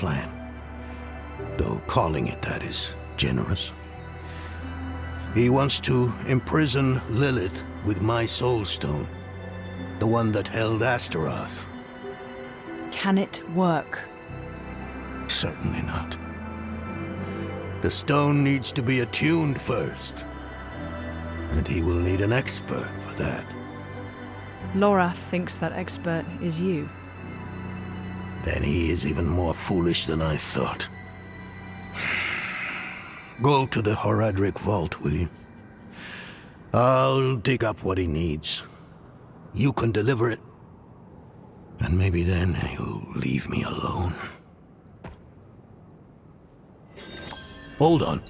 plan. Though calling it that is generous. He wants to imprison Lilith with my soul stone. The one that held Astaroth. Can it work? Certainly not. The stone needs to be attuned first. And he will need an expert for that. Lorath thinks that expert is you. Then he is even more foolish than I thought. Go to the Horadric vault, will you? I'll dig up what he needs. You can deliver it. And maybe then he'll leave me alone. Hold on.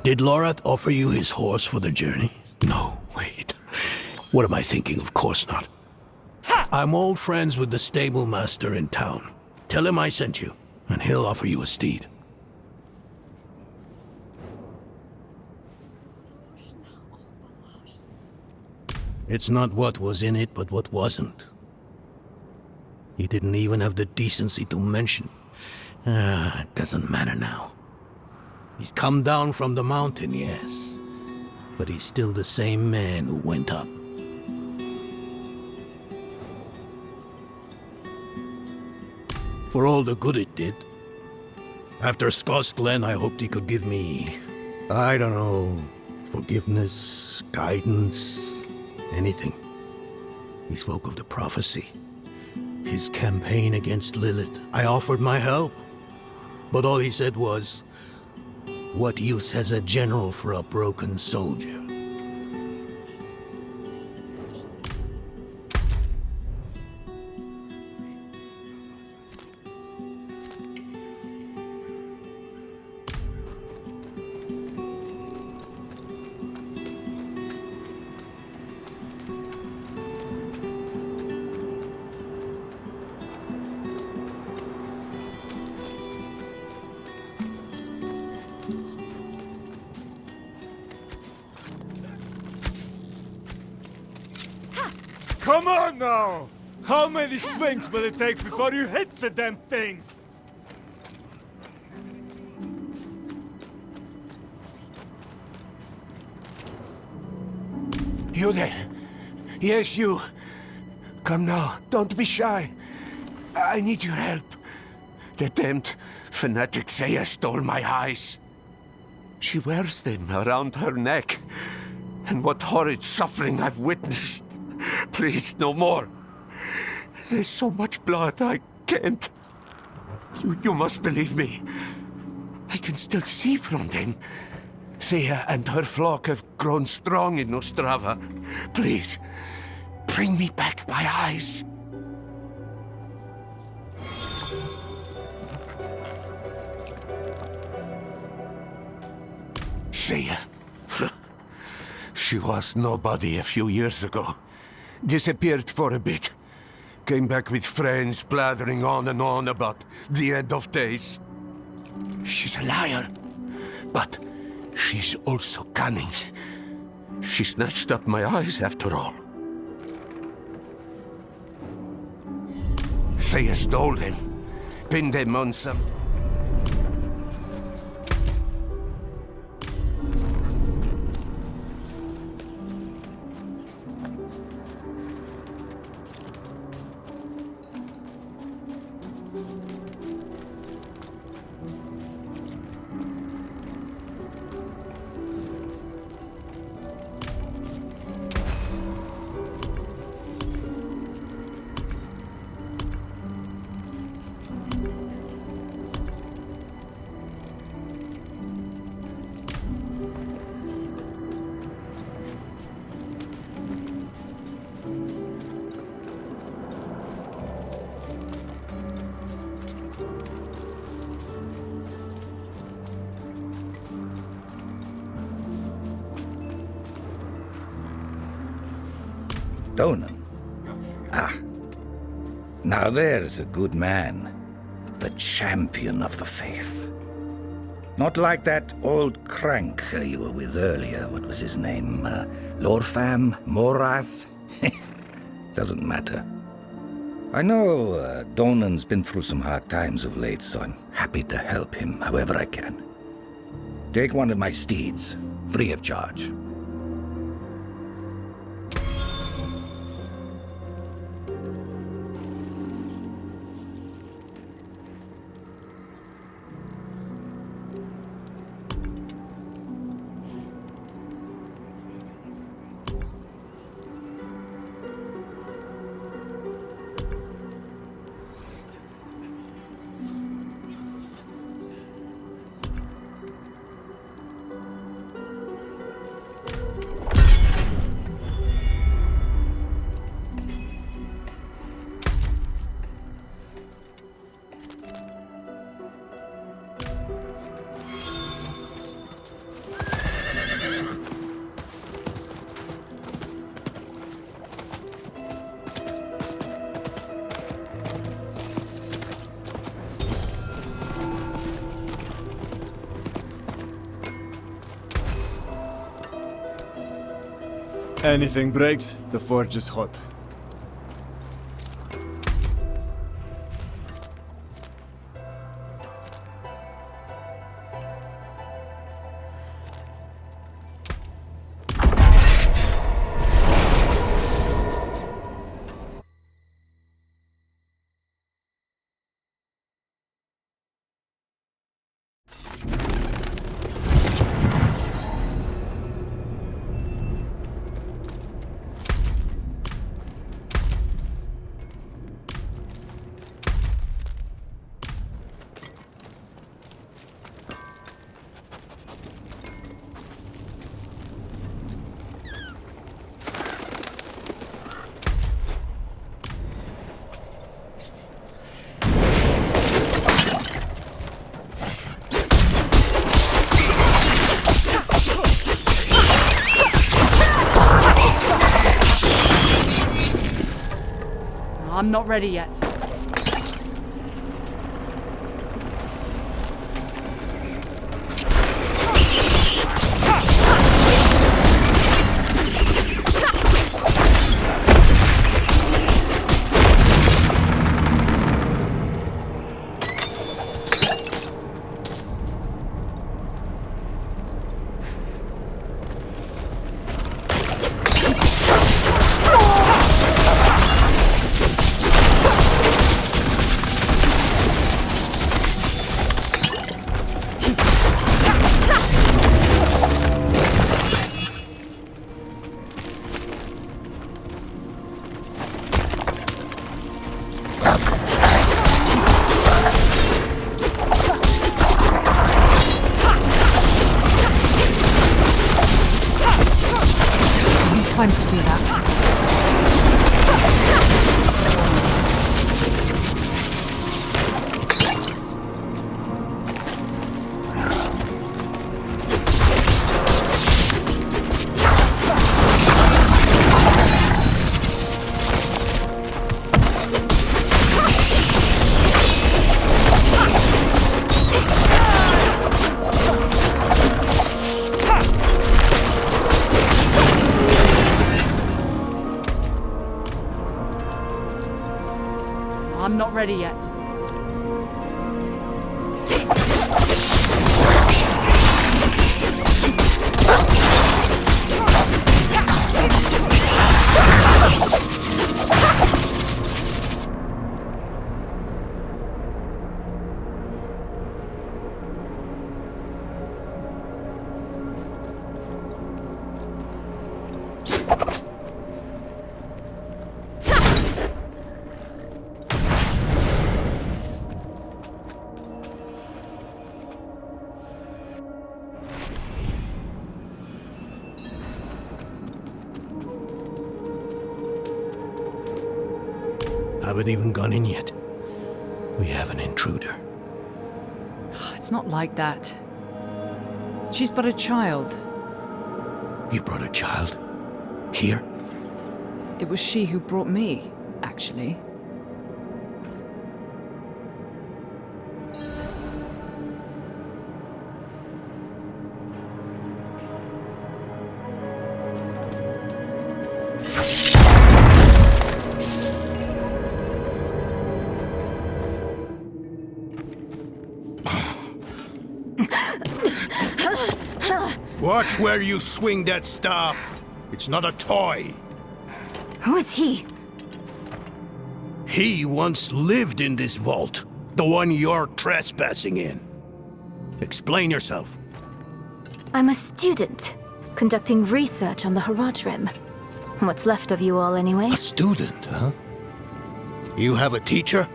Did Lorath offer you his horse for the journey? No, wait. What am I thinking? Of course not. I'm old friends with the stable master in town. Tell him I sent you, and he'll offer you a steed. It's not what was in it, but what wasn't. He didn't even have the decency to mention. It doesn't matter now. He's come down from the mountain, yes. But he's still the same man who went up. For all the good it did. After Skosglen, I hoped he could give me, I don't know, forgiveness, guidance, anything. He spoke of the prophecy. His campaign against Lilith. I offered my help. But all he said was, what use has a general for a broken soldier? Come on now! How many swings will it take before you hit the damn things? You there? Yes, you. Come now, don't be shy. I need your help. The damned fanatic Thea stole my eyes. She wears them around her neck. And what horrid suffering I've witnessed. Please, no more. There's so much blood, I can't. You must believe me. I can still see from them. Thea and her flock have grown strong in Ostrava. Please, bring me back my eyes. Thea. She was nobody a few years ago. Disappeared for a bit. Came back with friends, blathering on and on about the end of days. She's a liar, but she's also cunning. She snatched up my eyes after all. Thea stole them, pinned them on some... Donan. Ah. Now there's a good man. The champion of the faith. Not like that old crank you were with earlier. What was his name? Lorfam? Morath? Doesn't matter. I know Donan's been through some hard times of late, so I'm happy to help him however I can. Take one of my steeds, free of charge. Anything breaks, the forge is hot. I'm not ready yet. Time to do that. I'm not ready yet. Haven't even gone in yet. We have an intruder. It's not like that. She's but a child. You brought a child? Here? It was she who brought me, actually. Watch where you swing that staff. It's not a toy. Who is he? He once lived in this vault. The one you're trespassing in. Explain yourself. I'm a student, conducting research on the Haradrim. What's left of you all, anyway? A student, huh? You have a teacher?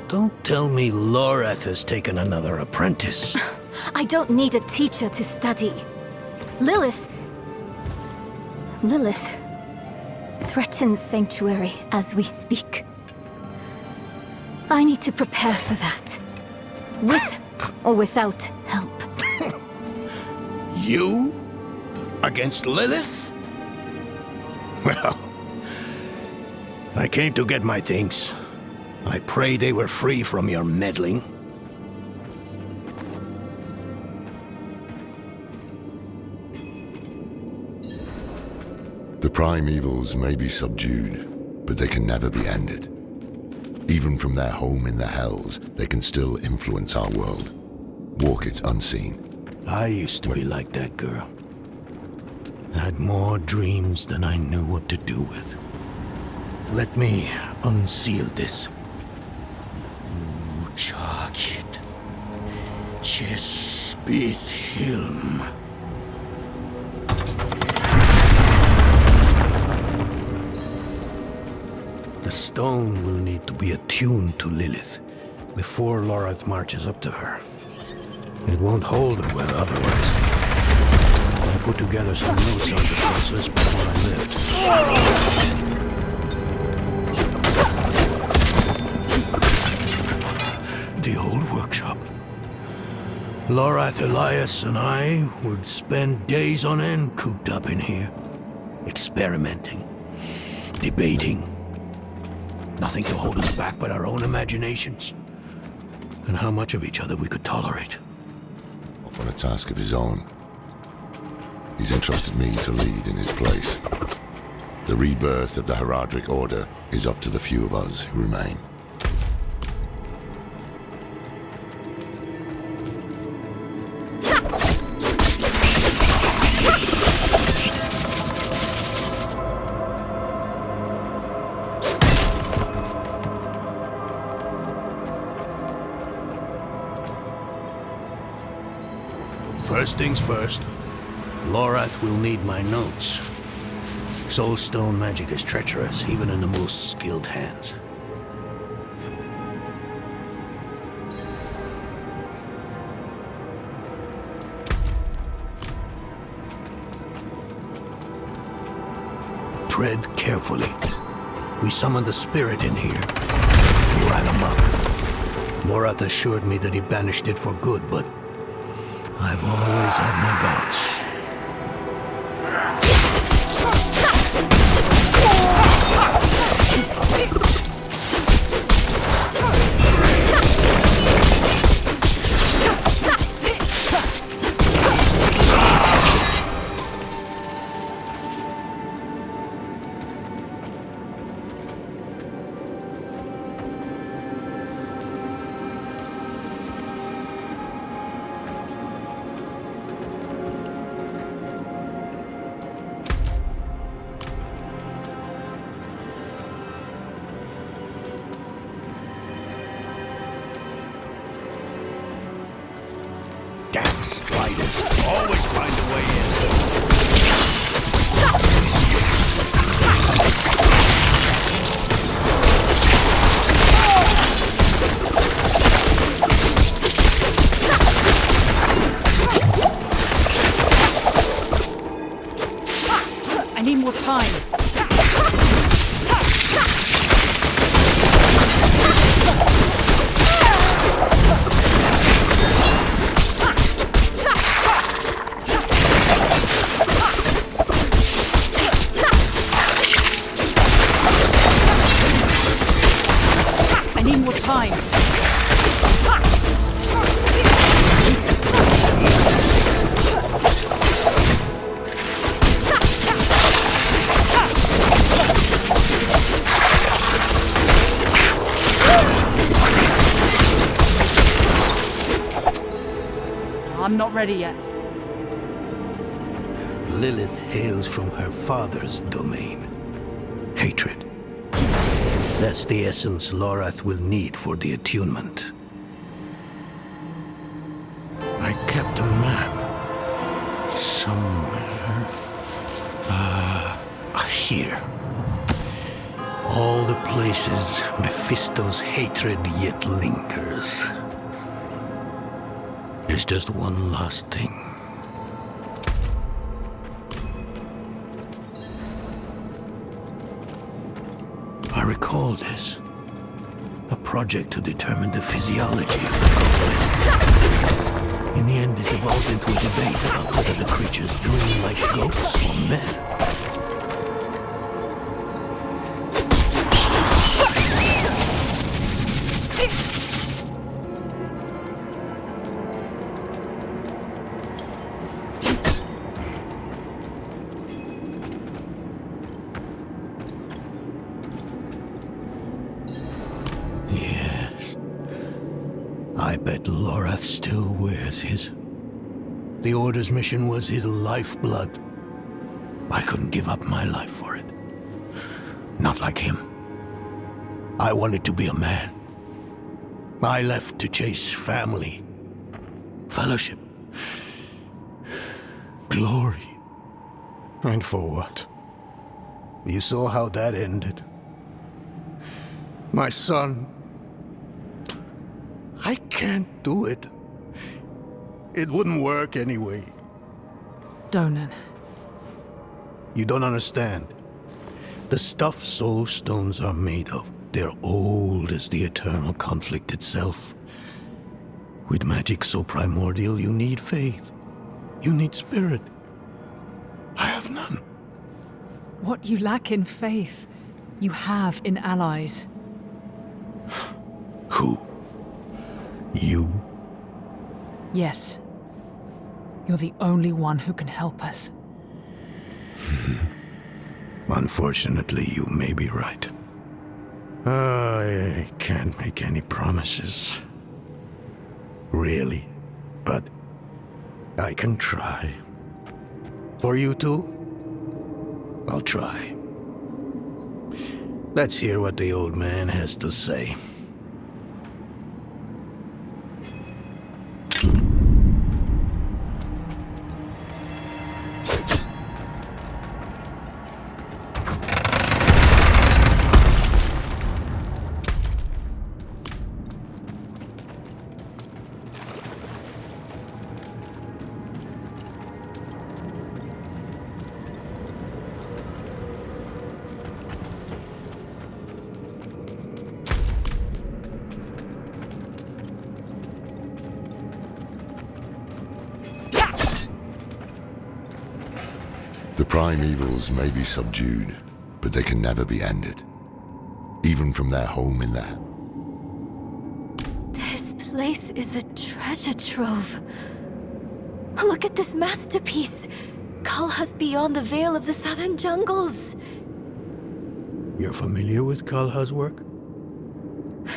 Don't tell me Lorath has taken another apprentice. I don't need a teacher to study. Lilith threatens Sanctuary as we speak. I need to prepare for that. With or without help. You? Against Lilith? Well, I came to get my things. I pray they were free from your meddling. The primevals may be subdued, but they can never be ended. Even from their home in the Hells, they can still influence our world. Walk it unseen. I used to be like that girl. Had more dreams than I knew what to do with. Let me unseal this. Uçakit. Chespit Hilm. The stone will need to be attuned to Lilith before Lorath marches up to her. It won't hold her well otherwise. I put together some notes on the process before I left. The old workshop. Lorath, Elias, and I would spend days on end cooped up in here. Experimenting. Debating. Nothing to hold us back but our own imaginations. And how much of each other we could tolerate. Off on a task of his own. He's entrusted me to lead in his place. The rebirth of the Haradric Order is up to the few of us who remain. First things first, Lorath will need my notes. Soulstone magic is treacherous, even in the most skilled hands. Tread carefully. We summoned the spirit in here. We ran amok. Lorath assured me that he banished it for good, but I've always had my doubts. Damn striders. Always find a way in. I need more time. I'm not ready yet. Lilith hails from her father's domain. Hatred. That's the essence Lorath will need for the attunement. I kept a map. Somewhere. Here. All the places Mephisto's hatred yet lingers. There's just one last thing. I recall this. A project to determine the physiology of the goblin. In the end, it evolved into a debate about whether the creatures dream like goats or men. I bet Lorath still wears his. The Order's mission was his lifeblood. I couldn't give up my life for it. Not like him. I wanted to be a man. I left to chase family, fellowship, glory. And for what? You saw how that ended. My son. I can't do it. It wouldn't work anyway. Donan. You don't understand. The stuff soul stones are made of, they're old as the eternal conflict itself. With magic so primordial, you need faith. You need spirit. I have none. What you lack in faith, you have in allies. Who? You? Yes. You're the only one who can help us. Unfortunately, you may be right. I can't make any promises. Really. But I can try. For you two, I'll try. Let's hear what the old man has to say. The primevals may be subdued, but they can never be ended. Even from their home in there. This place is a treasure trove. Look at this masterpiece. Kalha's beyond the veil of the southern jungles. You're familiar with Kalha's work?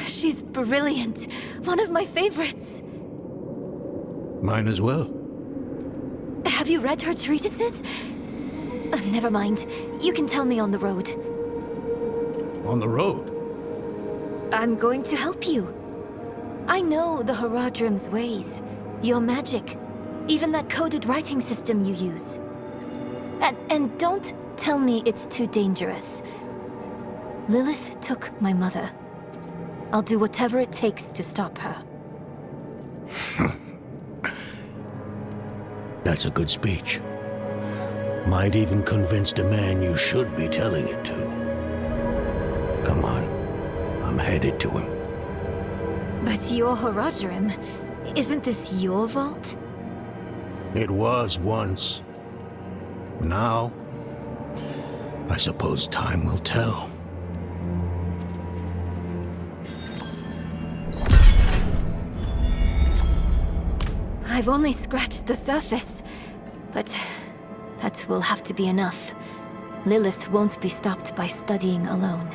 She's brilliant. One of my favorites. Mine as well. Have you read her treatises? Never mind. You can tell me on the road. On the road? I'm going to help you. I know the Haradrim's ways. Your magic. Even that coded writing system you use. And don't tell me it's too dangerous. Lilith took my mother. I'll do whatever it takes to stop her. That's a good speech. Might even convince the man you should be telling it to. Come on. I'm headed to him. But your Haradrim, isn't this your vault? It was once. Now, I suppose time will tell. I've only scratched the surface, but that will have to be enough. Lilith won't be stopped by studying alone.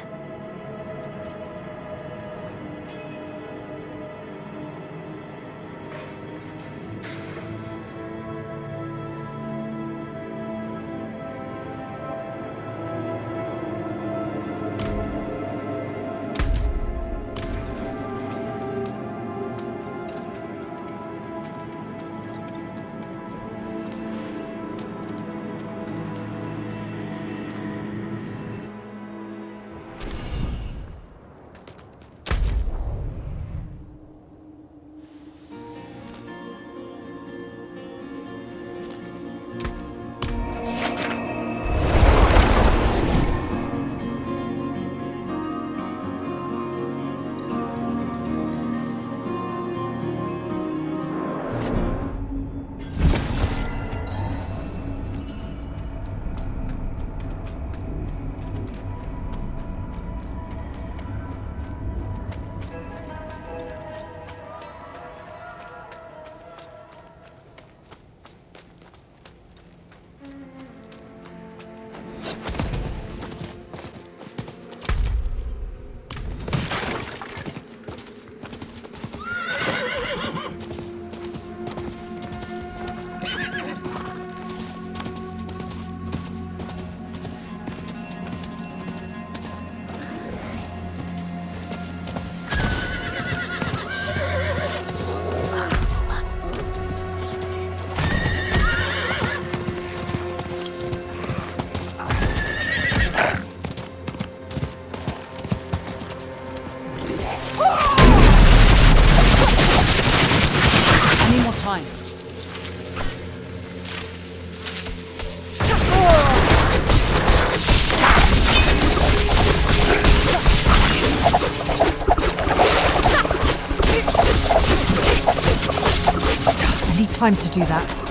Time to do that.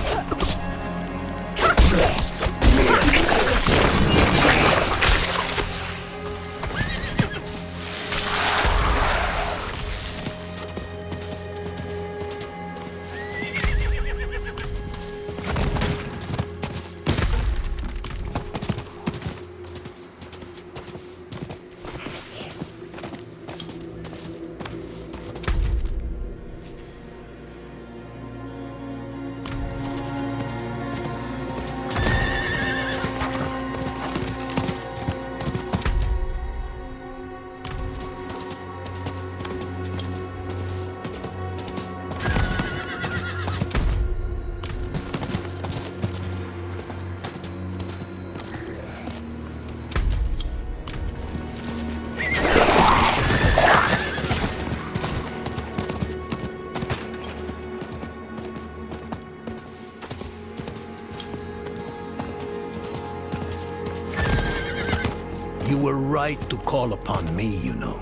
You were right to call upon me, you know.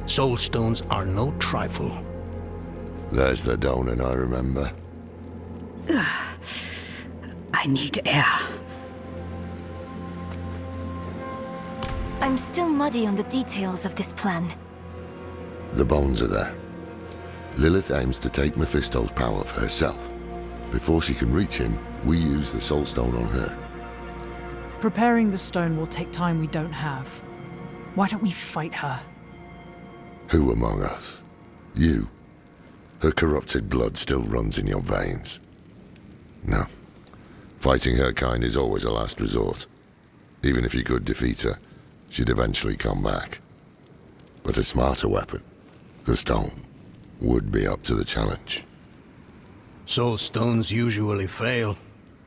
Soul stones are no trifle. There's the donut I remember. I need air. I'm still muddy on the details of this plan. The bones are there. Lilith aims to take Mephisto's power for herself. Before she can reach him, we use the soul stone on her. Preparing the stone will take time we don't have. Why don't we fight her? Who among us? You. Her corrupted blood still runs in your veins. No. Fighting her kind is always a last resort. Even if you could defeat her, she'd eventually come back. But a smarter weapon, the stone, would be up to the challenge. Soul stones usually fail,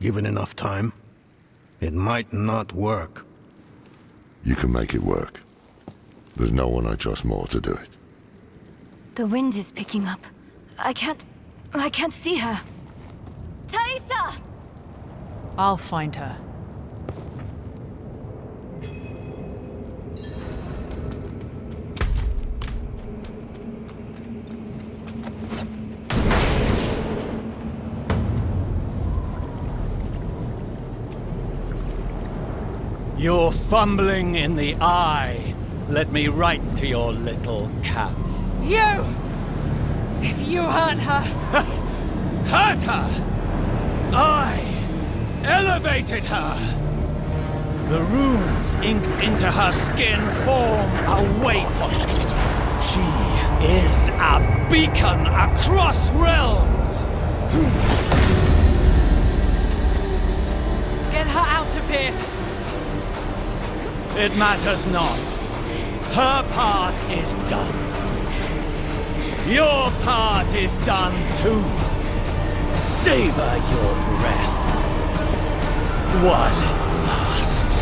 given enough time. It might not work. You can make it work. There's no one I trust more to do it. The wind is picking up. I can't see her. Thaisa! I'll find her. You're fumbling in the eye. Let me write to your little camp. You! If you hurt her... Hurt her! I elevated her! The runes inked into her skin form a waypoint. She is a beacon across realms! Get her out of here! It matters not. Her part is done. Your part is done too. Savor your breath while it lasts.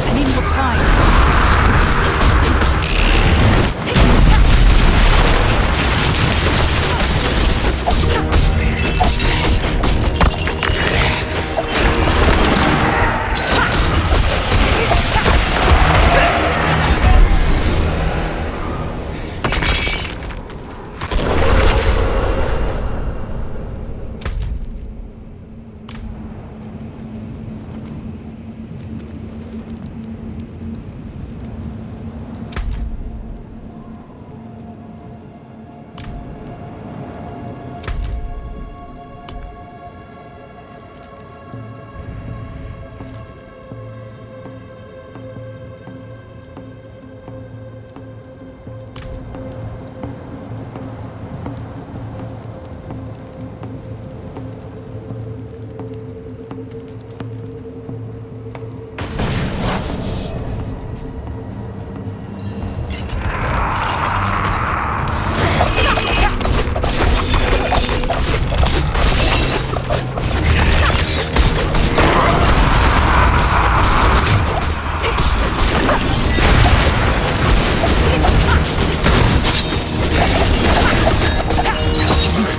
I need more time.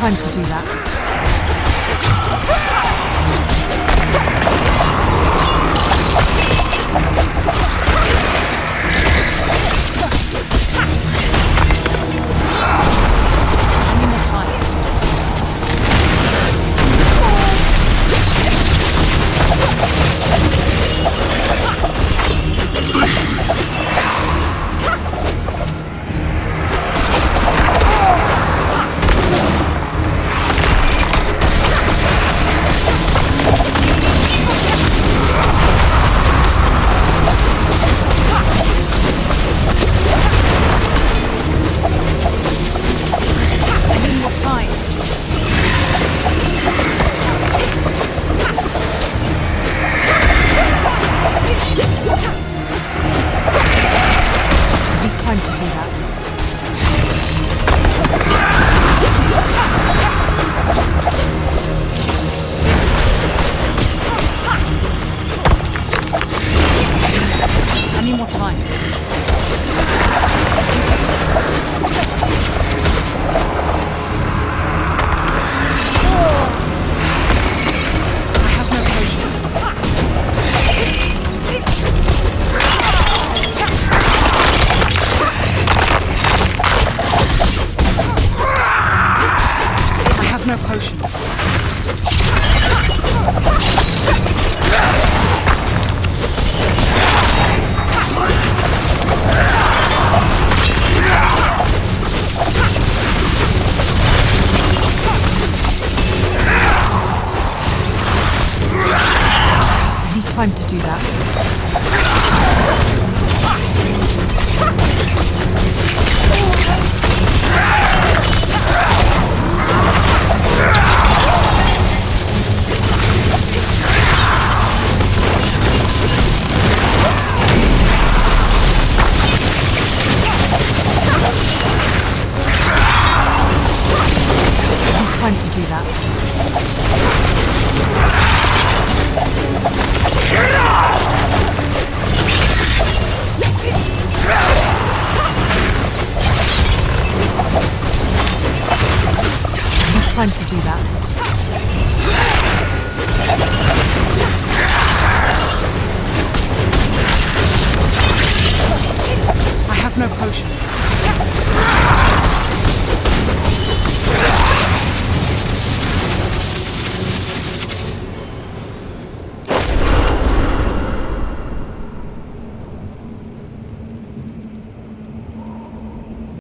Time to do that. Any more time? Any more time? I need time to do that. Any more time? I have no patience. I have no potions. I need time to do that. I need time to do that. I need time to do that. I have no potions.